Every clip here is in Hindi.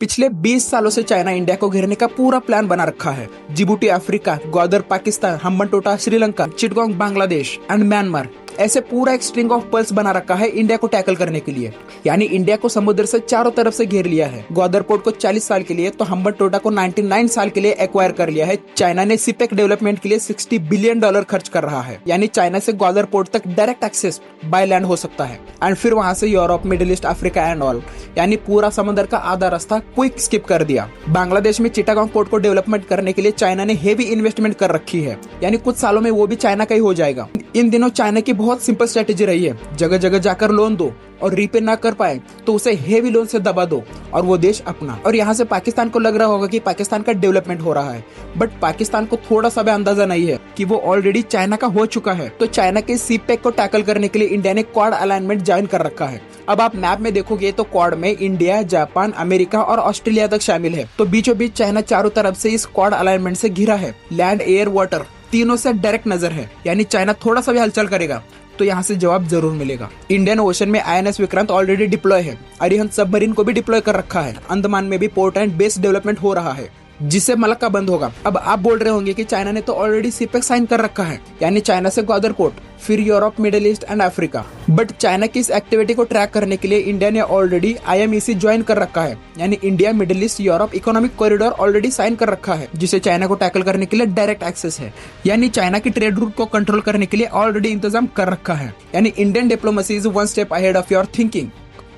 पिछले 20 सालों से चाइना इंडिया को घेरने का पूरा प्लान बना रखा है। Djibouti Africa, Gwadar Pakistan, Hambantota Sri Lanka, Chittagong Bangladesh and Myanmar, ऐसे पूरा एक स्ट्रिंग ऑफ पर्ल्स बना रखा है इंडिया को टैकल करने के लिए। यानी इंडिया को समुद्र से चारों तरफ से घेर लिया है। ग्वादर पोर्ट को 40 साल के लिए तो हम्बनटोटा को 99 साल के लिए एक्वायर कर लिया है। चाइना ने सीपेक डेवलपमेंट के लिए $60 बिलियन खर्च कर रहा है। यानी चाइना से ग्वादर पोर्ट तक डायरेक्ट एक्सेस बाय लैंड हो सकता है एंड फिर वहां से Europe, middle east, Africa and all, यानी पूरा समंदर का आधा रास्ता क्विक स्किप कर दिया। बांग्लादेश में चिटागोंग पोर्ट को डेवलपमेंट करने के लिए चाइना ने हेवी इन्वेस्टमेंट कर रखी है। यानी कुछ सालों में वो भी चाइना का ही हो जाएगा। इन दिनों चाइना की बहुत सिंपल स्ट्रेटेजी रही है, जगह जगह जाकर लोन दो और रीपे ना कर पाए तो उसे हेवी लोन से दबा दो और वो देश अपना। और यहाँ से पाकिस्तान को लग रहा होगा कि पाकिस्तान का डेवलपमेंट हो रहा है, बट पाकिस्तान को थोड़ा सा भी अंदाजा नहीं है कि वो ऑलरेडी चाइना का हो चुका है। तो चाइना के सीपेक को टैकल करने के लिए इंडिया ने क्वाड अलाइनमेंट ज्वाइन कर रखा है। अब आप मैप में देखोगे तो क्वाड में इंडिया, जापान, अमेरिका और ऑस्ट्रेलिया तक शामिल है। तो बीचों बीच चाइना चारों तरफ से इस क्वाड अलाइनमेंट से घिरा है। लैंड, एयर, वाटर तीनों से डायरेक्ट नजर है। यानी चाइना थोड़ा सा भी हलचल करेगा तो यहाँ से जवाब जरूर मिलेगा। इंडियन ओशन में INS विक्रांत ऑलरेडी डिप्लॉय है। अरिहंत सबमरीन को भी डिप्लॉय कर रखा है। अंडमान में भी पोर्ट एंड बेस डेवलपमेंट हो रहा है, जिससे मलक्का बंद होगा। अब आप बोल रहे होंगे कि चाइना ने तो ऑलरेडी सीपेक साइन कर रखा है, यानी चाइना से ग्वादर पोर्ट, फिर Europe, middle east and Africa. But China की इस एक्टिविटी को ट्रैक करने के लिए इंडिया ने ऑलरेडी IMEC ज्वाइन कर रखा है। यानी India, middle east, Europe economic corridor already sign कर रखा है, जिसे चाइना को टैकल करने के लिए डायरेक्ट एक्सेस है। यानी चाइना की ट्रेड रूट को कंट्रोल करने के लिए ऑलरेडी इंतजाम कर रखा है। यानी Indian diplomacy is one step ahead of your thinking.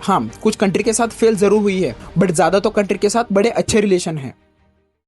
हाँ, कुछ कंट्री के साथ फेल जरूर हुई है, बट ज्यादा तो कंट्री के साथ बड़े अच्छे रिलेशन है।